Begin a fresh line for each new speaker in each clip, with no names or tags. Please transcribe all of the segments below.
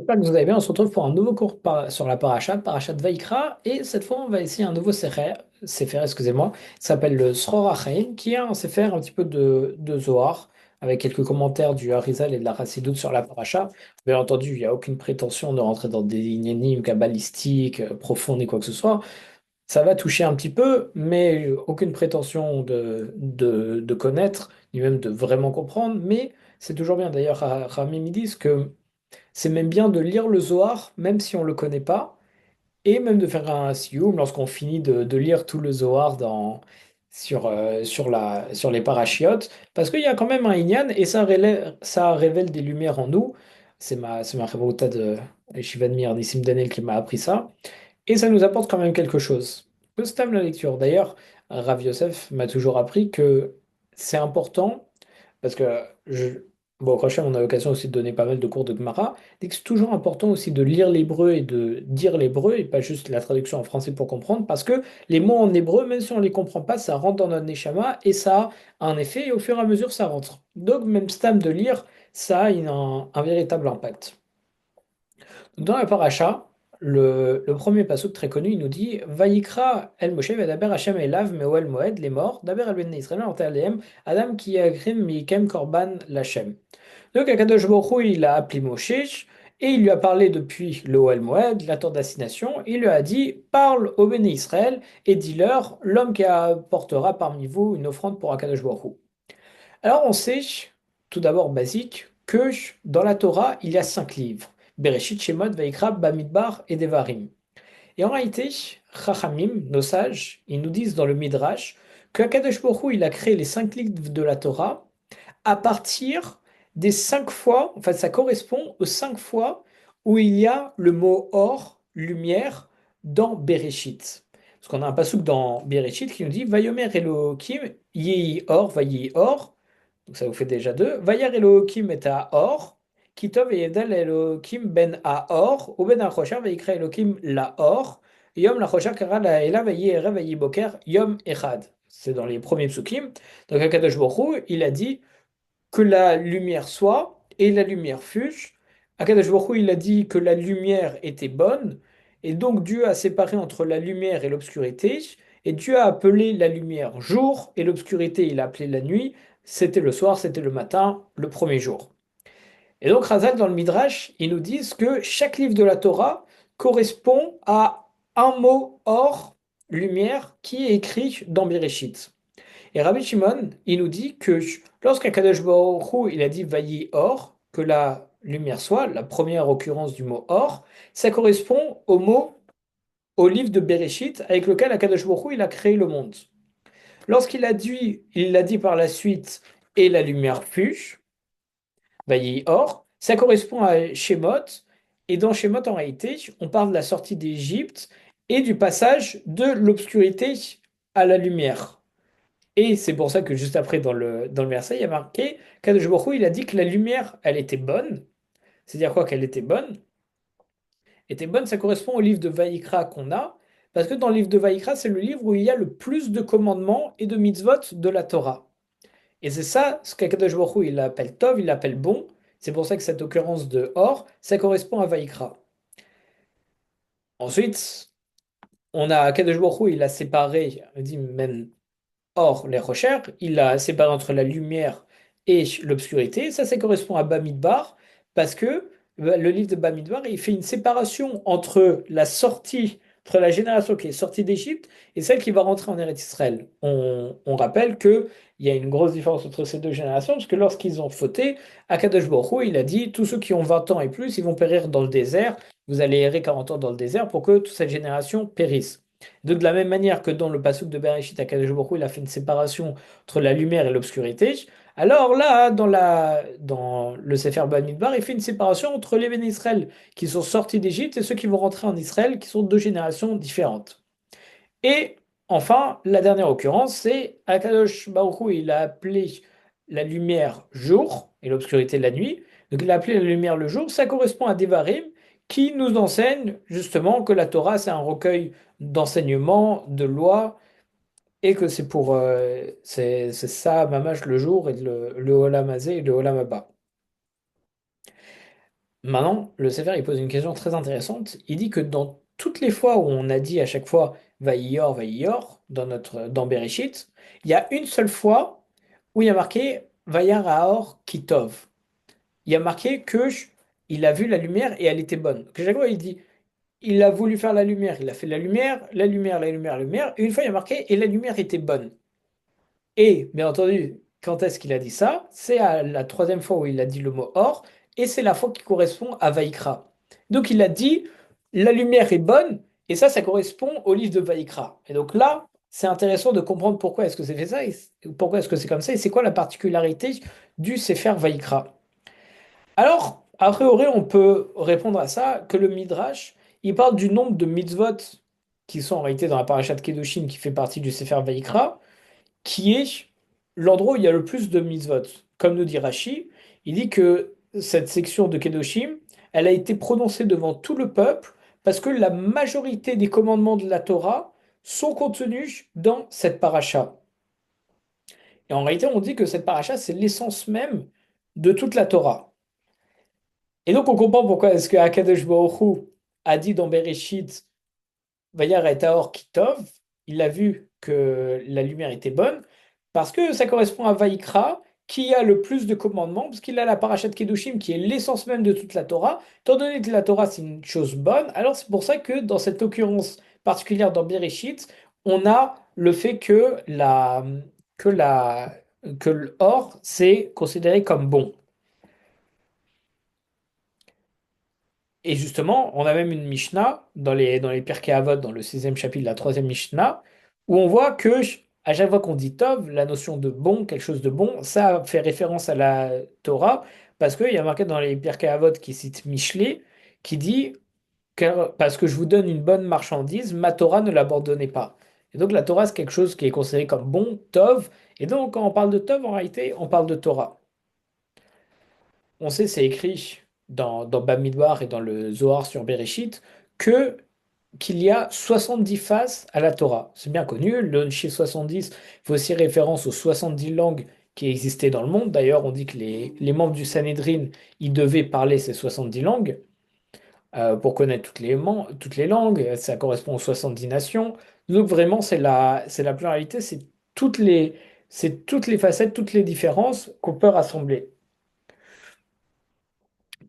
J'espère que vous allez bien. On se retrouve pour un nouveau cours sur la Parashat Vaikra, et cette fois on va essayer un nouveau Sefer, excusez-moi, qui s'appelle le Sror HaChaim, qui est un Sefer un petit peu de Zohar, avec quelques commentaires du Harizal et de la Chassidoute sur la Paracha. Bien entendu, il n'y a aucune prétention de rentrer dans des énigmes kabbalistiques profondes ni quoi que ce soit. Ça va toucher un petit peu, mais aucune prétention de connaître, ni même de vraiment comprendre. Mais c'est toujours bien. D'ailleurs, Ramim ils disent que c'est même bien de lire le Zohar, même si on ne le connaît pas, et même de faire un sioum lorsqu'on finit de lire tout le Zohar sur les parachiotes, parce qu'il y a quand même un inyan, et ça révèle des lumières en nous. C'est ma révolta de Shivan Mir Nissim Daniel qui m'a appris ça. Et ça nous apporte quand même quelque chose. Que c'est la lecture. D'ailleurs, Rav Yosef m'a toujours appris que c'est important, parce que bon, au prochain, on a l'occasion aussi de donner pas mal de cours de Gemara, dit que c'est toujours important aussi de lire l'hébreu et de dire l'hébreu, et pas juste la traduction en français pour comprendre, parce que les mots en hébreu, même si on ne les comprend pas, ça rentre dans notre neshama, et ça a un effet, et au fur et à mesure, ça rentre. Donc, même stam de lire, ça a un véritable impact. Dans la paracha, le premier pasuk très connu, il nous dit Vayikra el Moshe vedaber Hashem elav meoel moed les morts, daber el ben Israël en aleem Adam ki yagrim mikem korban lachem. Donc Akadosh Baruch Hu, il a appelé Moshe et il lui a parlé depuis le Oel Moed, la tour d'assignation. Il lui a dit parle au béné Israël et dis-leur l'homme qui apportera parmi vous une offrande pour Akadosh Baruch Hu. Alors on sait, tout d'abord basique, que dans la Torah, il y a 5 livres. Bereshit, Shemot, Vaikra, Bamidbar et Devarim. Et en réalité, Chachamim, nos sages, ils nous disent dans le Midrash que Akadosh Baruch Hu, il a créé les 5 livres de la Torah à partir des 5 fois, en fait ça correspond aux 5 fois où il y a le mot or, lumière, dans Bereshit. Parce qu'on a un pasuk dans Bereshit qui nous dit Vayomer Elohim, Yehi or, Vayi or. Donc ça vous fait déjà deux. Vayar Elohim et à Or, Kitov et Yedel Elohim ben à Or, ou ben Achosha, Vayikra Elohim la Or, Yom la Chosha Kara la Ela, Vayere, Vayiboker, Yom Echad. C'est dans les premiers psukim. Donc Akadosh Baruch Hu, il a dit que la lumière soit, et la lumière fut. Akadosh Baruch Hu, il a dit que la lumière était bonne, et donc Dieu a séparé entre la lumière et l'obscurité, et Dieu a appelé la lumière jour, et l'obscurité, il a appelé la nuit. C'était le soir, c'était le matin, le premier jour. Et donc Razal, dans le Midrash, ils nous disent que chaque livre de la Torah correspond à un mot or, lumière, qui est écrit dans Bereshit. Et Rabbi Shimon, il nous dit que lorsqu'Akadosh Baruch Hu, il a dit Vayi or, que la lumière soit, la première occurrence du mot or, ça correspond au livre de Bereshit avec lequel Akadosh Baruch Hu, il a créé le monde. Lorsqu'il a dit, il l'a dit par la suite, et la lumière fut, Vayi or, ça correspond à Shemot, et dans Shemot, en réalité, on parle de la sortie d'Égypte et du passage de l'obscurité à la lumière. Et c'est pour ça que juste après, dans le verset, il y a marqué qu'Akadosh Baruch Hu, il a dit que la lumière, elle était bonne. C'est-à-dire quoi qu'elle était bonne? Était bonne, ça correspond au livre de Vaïkra qu'on a, parce que dans le livre de Vaïkra, c'est le livre où il y a le plus de commandements et de mitzvot de la Torah. Et c'est ça, ce qu'Akadosh Baruch Hu, il l'appelle Tov, il l'appelle bon. C'est pour ça que cette occurrence de Or, ça correspond à Vaïkra. Ensuite, on a Akadosh Baruch Hu, il a séparé, il dit même Or, les recherches, il a séparé entre la lumière et l'obscurité. Ça correspond à Bamidbar, parce que le livre de Bamidbar, il fait une séparation entre la sortie, entre la génération qui est sortie d'Égypte et celle qui va rentrer en Eretz Israël. On rappelle qu'il y a une grosse différence entre ces deux générations, parce que lorsqu'ils ont fauté, Akadosh Baruch Hu, il a dit, tous ceux qui ont 20 ans et plus, ils vont périr dans le désert. Vous allez errer 40 ans dans le désert pour que toute cette génération périsse. De la même manière que dans le pasuk de Bereshit, Akadosh Baruch Hu, il a fait une séparation entre la lumière et l'obscurité. Alors là, dans le Sefer Bamidbar, il fait une séparation entre les béné Israël qui sont sortis d'Égypte et ceux qui vont rentrer en Israël, qui sont deux générations différentes. Et enfin, la dernière occurrence, c'est Akadosh Baruch Hu, il a appelé la lumière jour et l'obscurité la nuit. Donc il a appelé la lumière le jour. Ça correspond à Devarim qui nous enseigne justement que la Torah, c'est un recueil d'enseignements, de lois, et que c'est ça, Mamash, le jour, et le Olam Hazé et le Olam Haba. Maintenant, le Sefer, il pose une question très intéressante. Il dit que dans toutes les fois où on a dit à chaque fois Vaïyor, dans Bereshit, il y a une seule fois où il y a marqué Vayar Aor Kitov. Il y a marqué que il a vu la lumière et elle était bonne. Que chaque fois, il dit il a voulu faire la lumière, il a fait la lumière, la lumière, la lumière, la lumière. Et une fois, il y a marqué et la lumière était bonne. Et bien entendu, quand est-ce qu'il a dit ça? C'est à la troisième fois où il a dit le mot or, et c'est la fois qui correspond à Vaïkra. Donc il a dit la lumière est bonne, et ça correspond au livre de Vaïkra. Et donc là, c'est intéressant de comprendre pourquoi est-ce que c'est fait ça, et pourquoi est-ce que c'est comme ça, et c'est quoi la particularité du Sefer Vaïkra. Alors, a priori, on peut répondre à ça que le Midrash, il parle du nombre de mitzvot qui sont en réalité dans la parashat Kedoshim qui fait partie du Sefer Vaïkra, qui est l'endroit où il y a le plus de mitzvot. Comme nous dit Rashi, il dit que cette section de Kedoshim, elle a été prononcée devant tout le peuple parce que la majorité des commandements de la Torah sont contenus dans cette paracha. Et en réalité, on dit que cette paracha, c'est l'essence même de toute la Torah. Et donc, on comprend pourquoi est-ce que Akadosh Baruch Hu a dit dans Bereshit Vayar et Taor Kitov, il a vu que la lumière était bonne, parce que ça correspond à Vaïkra, qui a le plus de commandements, parce qu'il a la parashat Kedushim, qui est l'essence même de toute la Torah. Étant donné que la Torah, c'est une chose bonne, alors c'est pour ça que dans cette occurrence particulière dans Bereshit, on a le fait que la, que l'or, c'est considéré comme bon. Et justement, on a même une Mishnah dans les Pirkei Avot, dans le sixième chapitre de la troisième Mishnah, où on voit que à chaque fois qu'on dit Tov, la notion de bon, quelque chose de bon, ça fait référence à la Torah, parce qu'il y a marqué dans les Pirkei Avot qui cite Michelet, qui dit parce que je vous donne une bonne marchandise, ma Torah ne l'abandonnez pas. Et donc la Torah, c'est quelque chose qui est considéré comme bon, Tov, et donc quand on parle de Tov, en réalité, on parle de Torah. On sait, c'est écrit dans Bamidbar et dans le Zohar sur Bereshit, que qu'il y a 70 faces à la Torah. C'est bien connu, le chiffre 70 fait aussi référence aux 70 langues qui existaient dans le monde. D'ailleurs, on dit que les membres du Sanhédrin, ils devaient parler ces 70 langues pour connaître toutes les langues. Ça correspond aux 70 nations. Donc vraiment, c'est la pluralité, c'est toutes les facettes, toutes les différences qu'on peut rassembler.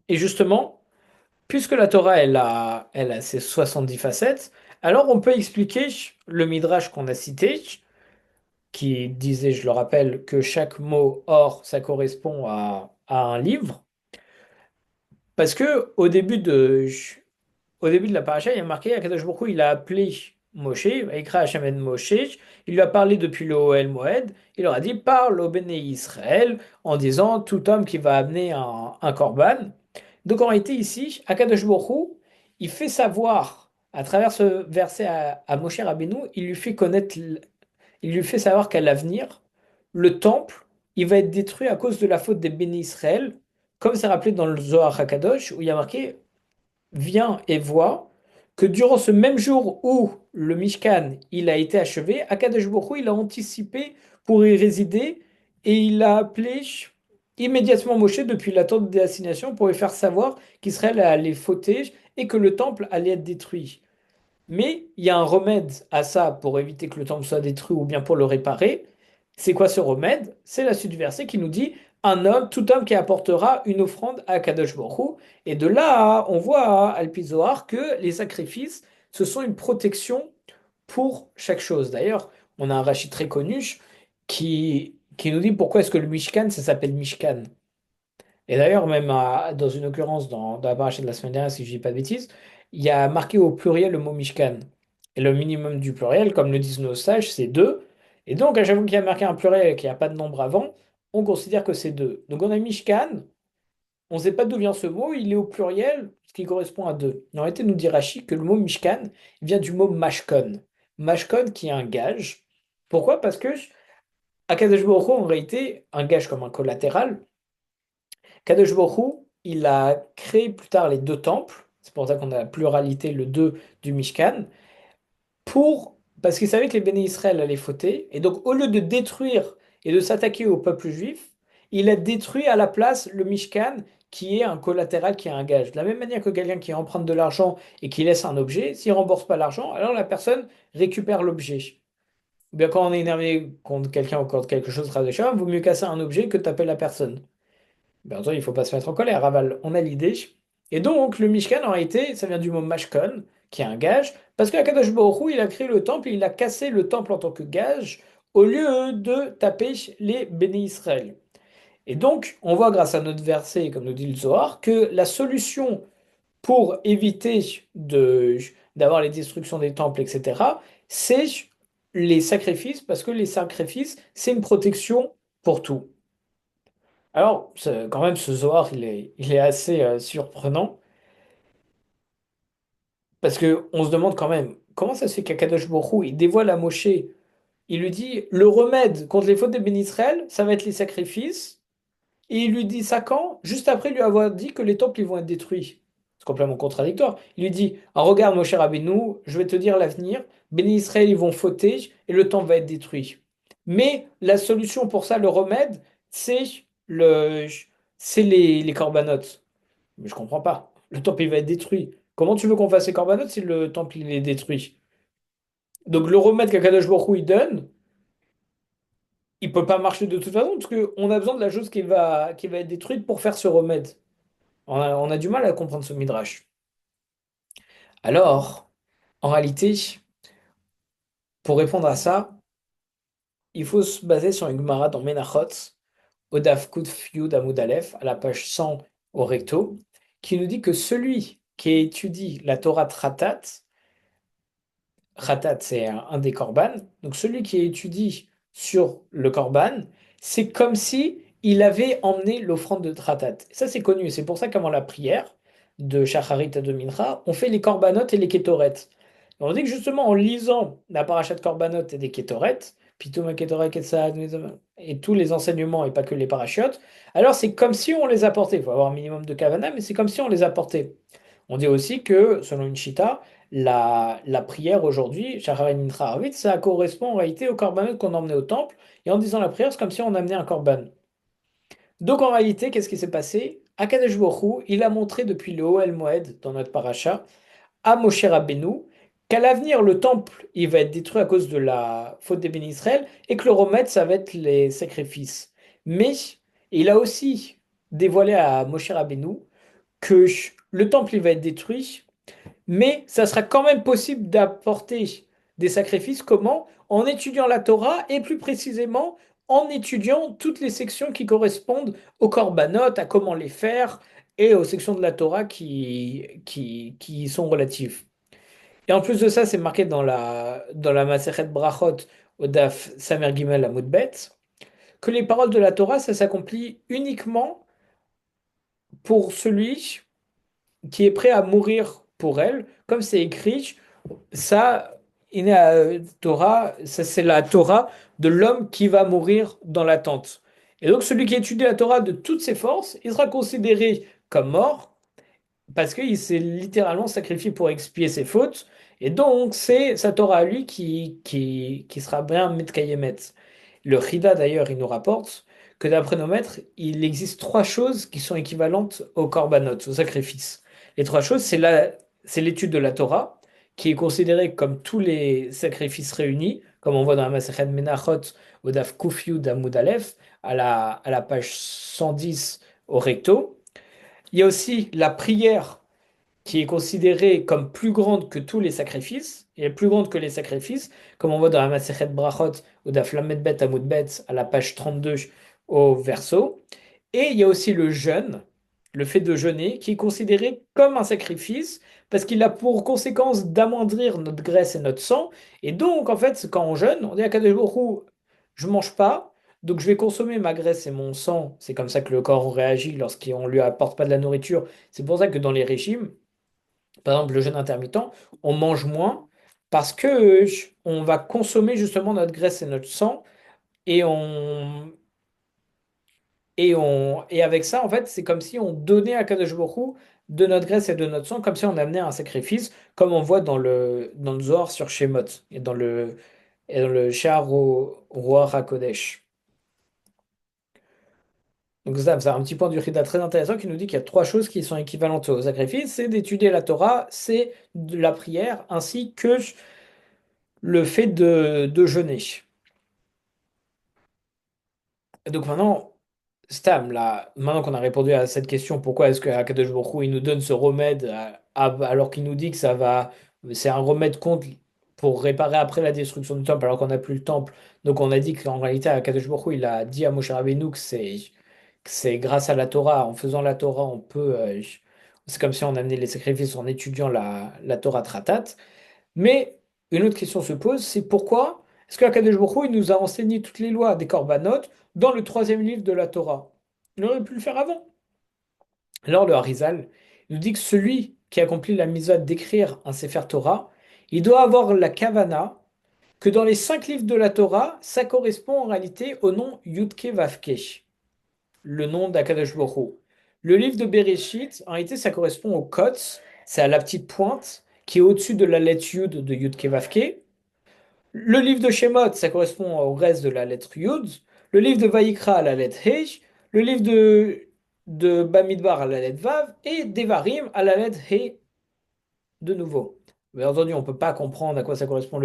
Et justement, puisque la Torah, elle a ses 70 facettes, alors on peut expliquer le midrash qu'on a cité, qui disait, je le rappelle, que chaque mot or, ça correspond à un livre. Parce que au début de la paracha, il y a marqué, Akadosh Baruch Hu, il a appelé Moshe, Vaikra Hashem et Moshe, il lui a parlé depuis le Ohel Moed, il leur a dit, parle au Béné Israël, en disant, tout homme qui va amener un korban. Donc en réalité, ici, Akadosh Baruch Hu, il fait savoir, à travers ce verset à Moshe Rabbeinu, il lui fait savoir qu'à l'avenir, le temple, il va être détruit à cause de la faute des bénis Israël, comme c'est rappelé dans le Zohar HaKadosh, où il y a marqué viens et vois que durant ce même jour où le Mishkan il a été achevé, Akadosh Baruch Hu, il a anticipé pour y résider et il a appelé immédiatement Moshe depuis la tente des assignations pour lui faire savoir qu'Israël allait fauter et que le temple allait être détruit. Mais il y a un remède à ça pour éviter que le temple soit détruit ou bien pour le réparer. C'est quoi ce remède? C'est la suite du verset qui nous dit un homme, tout homme qui apportera une offrande à Kadosh Baruch Hu. Et de là, on voit à Alpizoar que les sacrifices, ce sont une protection pour chaque chose. D'ailleurs, on a un Rashi très connu qui nous dit pourquoi est-ce que le Mishkan, ça s'appelle Mishkan. Et d'ailleurs, même dans une occurrence dans la paracha de la semaine dernière, si je dis pas de bêtises, il y a marqué au pluriel le mot Mishkan. Et le minimum du pluriel, comme le disent nos sages, c'est deux. Et donc, à chaque fois qu'il y a marqué un pluriel et qu'il n'y a pas de nombre avant, on considère que c'est deux. Donc, on a Mishkan, on ne sait pas d'où vient ce mot, il est au pluriel, ce qui correspond à deux. En réalité, nous dit Rashi que le mot Mishkan vient du mot Mashkon. Mashkon qui est un gage. Pourquoi? Parce que Akadosh Baruch Hu, en réalité, un gage comme un collatéral, Kadosh Baruch Hu, il a créé plus tard les deux temples, c'est pour ça qu'on a la pluralité, le 2 du Mishkan, parce qu'il savait que les béné Israël allaient fauter, et donc au lieu de détruire et de s'attaquer au peuple juif, il a détruit à la place le Mishkan qui est un collatéral, qui est un gage. De la même manière que quelqu'un qui emprunte de l'argent et qui laisse un objet, s'il rembourse pas l'argent, alors la personne récupère l'objet. Ou bien quand on est énervé contre quelqu'un ou contre quelque chose, il vaut mieux casser un objet que taper la personne. Bien entendu, il faut pas se mettre en colère. Aval, on a l'idée. Et donc, le Mishkan, en réalité, ça vient du mot Mashkon, qui est un gage, parce que Akadosh Baruch Hu, il a créé le temple et il a cassé le temple en tant que gage, au lieu de taper les béné Israël. Et donc, on voit grâce à notre verset, comme nous dit le Zohar, que la solution pour éviter d'avoir les destructions des temples, etc., c'est les sacrifices, parce que les sacrifices, c'est une protection pour tout. Alors, quand même, ce Zohar, il est assez surprenant, parce que on se demande quand même, comment ça se fait qu'Akadosh Baruch Hu, il dévoile à Moshe, il lui dit, le remède contre les fautes des bénis Israël, ça va être les sacrifices, et il lui dit ça quand? Juste après lui avoir dit que les temples ils vont être détruits. C'est complètement contradictoire. Il lui dit, ah, regarde mon cher Rabbeinu, je vais te dire l'avenir, bénis Israël ils vont fauter, et le temple va être détruit. Mais la solution pour ça, le remède, c'est le, c'est les corbanotes. Mais je comprends pas. Le temple, il va être détruit. Comment tu veux qu'on fasse les corbanotes si le temple, il est détruit? Donc le remède qu'Akadosh Baruch Hu, il donne, il peut pas marcher de toute façon, parce qu'on a besoin de la chose qui va être détruite pour faire ce remède. On a du mal à comprendre ce midrash. Alors, en réalité, pour répondre à ça, il faut se baser sur une Gemara dans Menachot, au Daf Kuf Yud Amud Aleph, à la page 100 au recto, qui nous dit que celui qui étudie la Torah Tratat, Khatat, c'est un des korban. Donc celui qui étudie sur le korban, c'est comme si il avait emmené l'offrande de Khatat. Ça, c'est connu. C'est pour ça qu'avant la prière de Shacharit et de Mincha, on fait les korbanot et les kétoret. Et on dit que justement, en lisant la parachat korbanot et des kétoret, Pitoum Ketoret, Ketzad, et tous les enseignements et pas que les parachutes, alors c'est comme si on les apportait. Il faut avoir un minimum de kavana, mais c'est comme si on les apportait. On dit aussi que, selon une chita, la prière aujourd'hui, Shacharit Mincha Arvit, ça correspond en réalité au korbanot qu'on emmenait au temple. Et en disant la prière, c'est comme si on amenait un korban. Donc en réalité, qu'est-ce qui s'est passé? Akadosh Baruch Hu, il a montré depuis le Ohel Moed, dans notre paracha, à Moshe Rabbeinu, qu'à l'avenir, le temple, il va être détruit à cause de la faute des bénis Israël, et que le remède, ça va être les sacrifices. Mais il a aussi dévoilé à Moshe Rabbeinu que le temple, il va être détruit, mais ça sera quand même possible d'apporter des sacrifices. Comment? En étudiant la Torah et plus précisément en étudiant toutes les sections qui correspondent aux korbanot, à comment les faire et aux sections de la Torah qui y sont relatives. Et en plus de ça, c'est marqué dans la Masechet Brachot au Daf Samer Gimel Amud Bet que les paroles de la Torah, ça s'accomplit uniquement pour celui qui est prêt à mourir pour elle, comme c'est écrit. Ça, Torah, ça c'est la Torah de l'homme qui va mourir dans la tente. Et donc celui qui étudie la Torah de toutes ses forces, il sera considéré comme mort parce qu'il s'est littéralement sacrifié pour expier ses fautes. Et donc c'est sa Torah à lui qui sera bien Metkayemet. Le Chida d'ailleurs, il nous rapporte que d'après nos maîtres, il existe trois choses qui sont équivalentes au korbanot, au sacrifice. Les trois choses, c'est l'étude de la Torah, qui est considérée comme tous les sacrifices réunis, comme on voit dans la Masechet Menachot, au Daf Kuf Yud Amud Aleph, à la page 110 au recto. Il y a aussi la prière qui est considérée comme plus grande que tous les sacrifices, et plus grande que les sacrifices, comme on voit dans la Masechet Brachot, ou Daf Lamed Bet Amud Bet, à la page 32 au verso. Et il y a aussi le jeûne, le fait de jeûner, qui est considéré comme un sacrifice, parce qu'il a pour conséquence d'amoindrir notre graisse et notre sang. Et donc, en fait, quand on jeûne, on dit à Kadosh Baruch Hu, je mange pas, donc je vais consommer ma graisse et mon sang. C'est comme ça que le corps réagit lorsqu'on lui apporte pas de la nourriture. C'est pour ça que dans les régimes, par exemple, le jeûne intermittent, on mange moins parce que on va consommer justement notre graisse et notre sang et et avec ça, en fait, c'est comme si on donnait à Kadosh Baruch Hu de notre graisse et de notre sang, comme si on amenait un sacrifice, comme on voit dans le Zohar sur Shemot et dans le Sha'ar Ruach HaKodesh. Donc ça, c'est un petit point du Rida très intéressant qui nous dit qu'il y a trois choses qui sont équivalentes au sacrifice, c'est d'étudier la Torah, c'est de la prière, ainsi que le fait de jeûner. Et donc maintenant, Stam, là, maintenant qu'on a répondu à cette question, pourquoi est-ce que Akadosh Baruch Hu, il nous donne ce remède alors qu'il nous dit que ça va, c'est un remède contre pour réparer après la destruction du temple alors qu'on n'a plus le temple. Donc on a dit qu'en réalité Akadosh Baruch Hu, il a dit à Moshe Rabbeinu que c'est grâce à la Torah, en faisant la Torah, on peut c'est comme si on amenait les sacrifices en étudiant la Torah Tratat. Mais une autre question se pose, c'est pourquoi est-ce que Akadosh Baruch Hu, il nous a enseigné toutes les lois des Korbanot dans le troisième livre de la Torah? Il aurait pu le faire avant. Alors le Harizal nous dit que celui qui accomplit la mitzvah d'écrire un Sefer Torah, il doit avoir la kavana que dans les cinq livres de la Torah, ça correspond en réalité au nom Yudke Vavke, le nom d'Akadosh Baruch Hu. Le livre de Bereshit, en réalité, ça correspond au Kotz, c'est à la petite pointe qui est au-dessus de la lettre Yud de Yudke Vavke. Le livre de Shemot, ça correspond au reste de la lettre Yud. Le livre de Vaïkra à la lettre Hej. Le livre de Bamidbar à la lettre Vav. Et Devarim à la lettre He de nouveau. Bien entendu, on ne peut pas comprendre à quoi ça correspond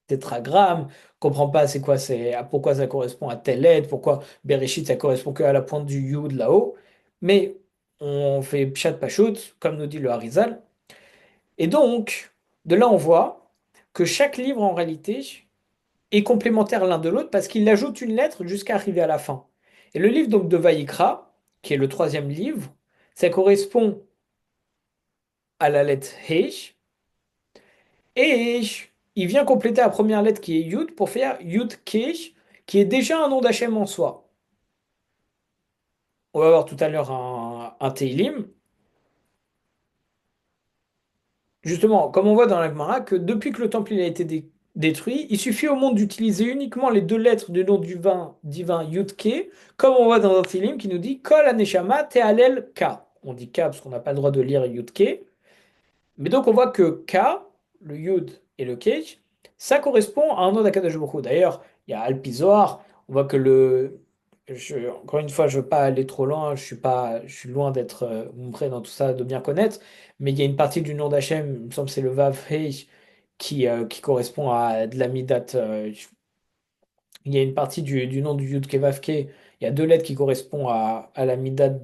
tétragramme. On ne comprend pas pourquoi ça correspond à telle lettre, pourquoi Bereshit ça correspond que à la pointe du Yud là-haut. Mais on fait Pshat Pashut, comme nous dit le Harizal. Et donc, de là, on voit que chaque livre, en réalité, est complémentaire l'un de l'autre parce qu'il ajoute une lettre jusqu'à arriver à la fin. Et le livre donc de Vaïkra, qui est le troisième livre, ça correspond à la lettre He, et il vient compléter la première lettre qui est Yud pour faire Yud Ke, qui est déjà un nom d'Hachem en soi. On va voir tout à l'heure un Teilim. Justement, comme on voit dans la Gemara, que depuis que le temple il a été détruit, il suffit au monde d'utiliser uniquement les deux lettres du nom du divin Yud-Ke, comme on voit dans un Tilim qui nous dit Kol Aneshama Te'alel Ka. On dit Ka parce qu'on n'a pas le droit de lire Yud-Ke. Mais donc on voit que K, le Yud et le Kej, ça correspond à un nom d'Akadosh Baruch Hu. D'ailleurs, il y a Alpizor, on voit que encore une fois, je ne veux pas aller trop loin, je suis loin d'être prêt dans tout ça, de bien connaître, mais il y a une partie du nom d'Hachem, il me semble que c'est le Vav Hei, qui correspond à de la Midat. Il y a une partie du nom du Yud Kevavke, il y a deux lettres qui correspondent à la midade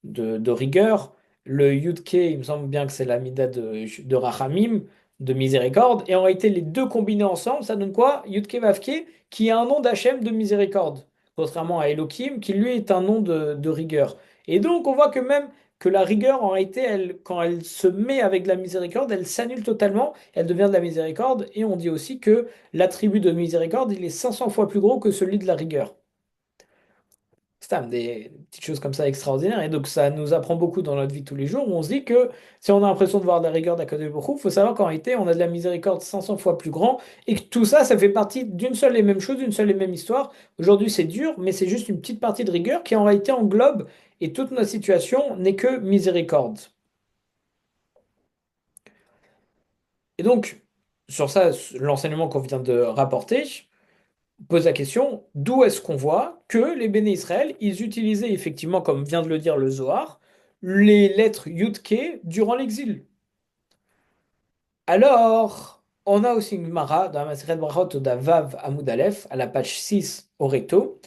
de rigueur. Le Yud Ke, il me semble bien que c'est la midade de Rachamim, de miséricorde. Et en réalité, les deux combinés ensemble, ça donne quoi? Yud Kevavke, qui est un nom d'Hachem de miséricorde. Contrairement à Elohim, qui lui est un nom de rigueur. Et donc, on voit que même que la rigueur, en réalité, quand elle se met avec de la miséricorde, elle s'annule totalement, elle devient de la miséricorde. Et on dit aussi que l'attribut de miséricorde, il est 500 fois plus gros que celui de la rigueur. C'est des petites choses comme ça extraordinaires. Et donc, ça nous apprend beaucoup dans notre vie de tous les jours où on se dit que si on a l'impression de voir de la rigueur d'Akadosh Baruch Hu, il faut savoir qu'en réalité, on a de la miséricorde 500 fois plus grand et que tout ça, ça fait partie d'une seule et même chose, d'une seule et même histoire. Aujourd'hui, c'est dur, mais c'est juste une petite partie de rigueur qui en réalité englobe et toute notre situation n'est que miséricorde. Et donc, sur ça, l'enseignement qu'on vient de rapporter, pose la question, d'où est-ce qu'on voit que les béné Israël, ils utilisaient effectivement, comme vient de le dire le Zohar, les lettres Yud-Ke durant l'exil. Alors, on a aussi une Gemara dans la Masechet Brachot d'Avav Amoud Aleph, à la page 6 au recto,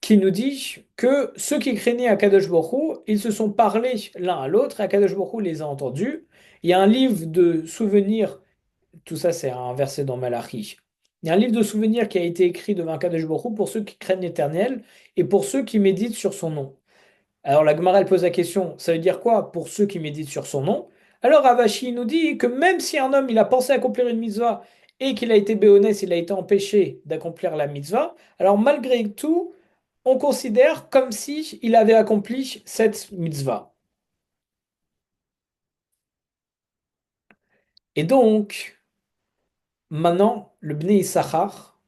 qui nous dit que ceux qui craignaient Akadosh Baruch Hu, ils se sont parlé l'un à l'autre, et Akadosh Baruch Hu les a entendus. Il y a un livre de souvenirs. Tout ça, c'est un verset dans Malachi. Il y a un livre de souvenirs qui a été écrit devant Kadesh Baruch Hu pour ceux qui craignent l'Éternel et pour ceux qui méditent sur son nom. Alors la Gemara, elle pose la question, ça veut dire quoi pour ceux qui méditent sur son nom? Alors Ravashi nous dit que même si un homme, il a pensé accomplir une mitzvah et qu'il a été béonès, il a été empêché d'accomplir la mitzvah, alors malgré tout, on considère comme si il avait accompli cette mitzvah. Et donc, maintenant, le Bnei Issachar,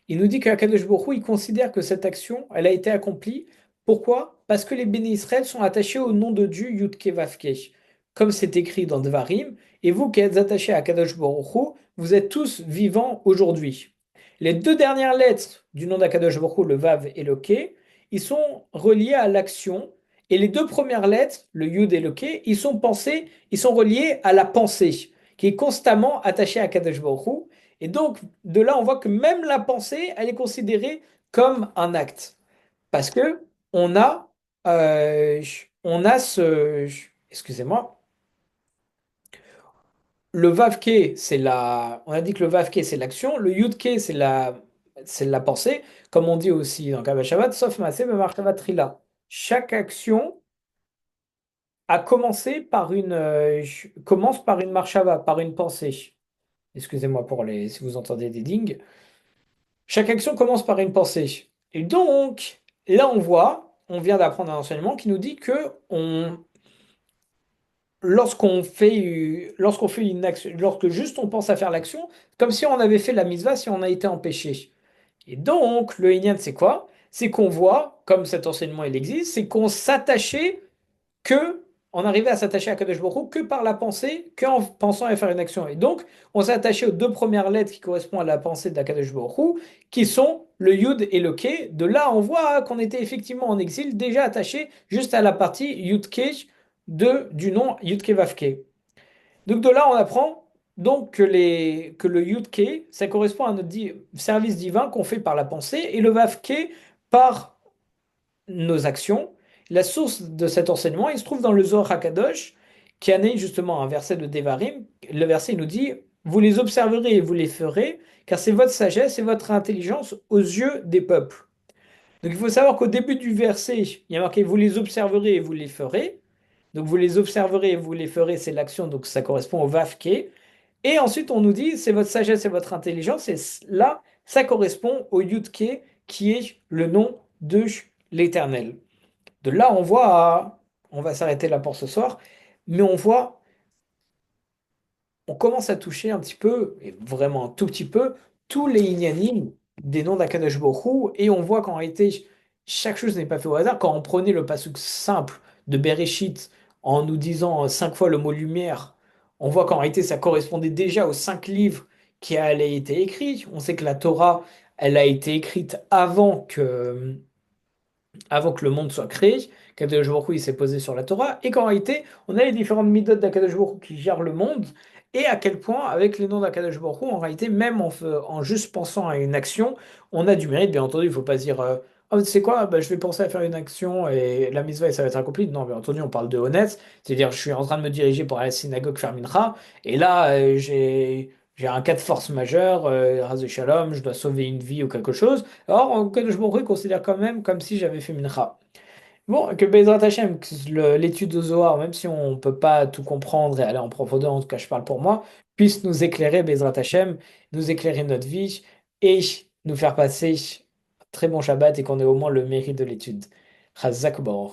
il nous dit qu'Akadosh Baruch Hu, il considère que cette action, elle a été accomplie. Pourquoi? Parce que les béné Israël sont attachés au nom de Dieu Yudke Vavke, comme c'est écrit dans Devarim. Et vous qui êtes attachés à Akadosh Baruch Hu, vous êtes tous vivants aujourd'hui. Les deux dernières lettres du nom d'Akadosh Baruch Hu, le Vav et le Ke, ils sont reliés à l'action. Et les deux premières lettres, le Yud et le Ke, ils sont reliés à la pensée, qui est constamment attachée à Akadosh Baruch Hu. Et donc, de là, on voit que même la pensée, elle est considérée comme un acte. Parce que on a, euh, on a ce, excusez-moi, le Vavke, on a dit que le Vavke, c'est l'action, le Yudke, c'est la pensée, comme on dit aussi dans Kaveh Shabbat, sauf Maaseh Be'markavat Trila. Chaque action a commencé commence par une marshava, par une pensée. Excusez-moi si vous entendez des dings. Chaque action commence par une pensée. Et donc, là, on vient d'apprendre un enseignement qui nous dit que lorsqu'on fait une action, lorsque juste on pense à faire l'action, comme si on avait fait la mitzvah si on a été empêché. Et donc, le Inyan, c'est quoi? C'est qu'on voit, comme cet enseignement il existe, c'est qu'on s'attachait que, on arrivait à s'attacher à Kadosh Baruch Hu que par la pensée, qu'en pensant à faire une action. Et donc, on s'est attaché aux deux premières lettres qui correspondent à la pensée d'Akadosh Baruch Hu, qui sont le Yud et le Ke. De là, on voit qu'on était effectivement en exil, déjà attaché juste à la partie Yud Ke du nom Yud Ke Vav Ke. Donc de là, on apprend donc que le Yud Ke, ça correspond à notre service divin qu'on fait par la pensée, et le Vav Ke par nos actions. La source de cet enseignement, il se trouve dans le Zohar HaKadosh, qui a né justement un verset de Devarim. Le verset il nous dit, vous les observerez et vous les ferez, car c'est votre sagesse et votre intelligence aux yeux des peuples. Donc il faut savoir qu'au début du verset, il y a marqué, vous les observerez et vous les ferez. Donc vous les observerez et vous les ferez, c'est l'action, donc ça correspond au Vavke. Et ensuite on nous dit, c'est votre sagesse et votre intelligence, et là, ça correspond au Yudke, qui est le nom de l'Éternel. De là, on va s'arrêter là pour ce soir, mais on commence à toucher un petit peu, et vraiment un tout petit peu, tous les inyanim des noms d'Akadosh Baruch Hu, et on voit qu'en réalité, chaque chose n'est pas fait au hasard. Quand on prenait le pasuk simple de Bereshit en nous disant cinq fois le mot lumière, on voit qu'en réalité, ça correspondait déjà aux cinq livres qui allaient été écrits. On sait que la Torah, elle a été écrite avant que le monde soit créé, qu'Akadosh Baruch Hu, il s'est posé sur la Torah, et qu'en réalité, on a les différentes midotes d'Akadosh Baruch Hu qui gèrent le monde, et à quel point, avec les noms d'Akadosh Baruch Hu, en réalité, même en juste pensant à une action, on a du mérite. Bien entendu, il ne faut pas se dire, oh, tu sais quoi, bah, je vais penser à faire une action, et la mitzvah, et ça va être accompli. Non, bien entendu, on parle de honnête, c'est-à-dire, je suis en train de me diriger pour aller à la synagogue faire mincha, et là, j'ai un cas de force majeure, ras de shalom, je dois sauver une vie ou quelque chose. Alors, Kadosh Baruch Hu considère quand même comme si j'avais fait mincha. Bon, que Bezrat Hashem, que l'étude de Zohar, même si on ne peut pas tout comprendre et aller en profondeur, en tout cas je parle pour moi, puisse nous éclairer, Bezrat Hashem, nous éclairer notre vie et nous faire passer un très bon Shabbat et qu'on ait au moins le mérite de l'étude. Chazak Baruch.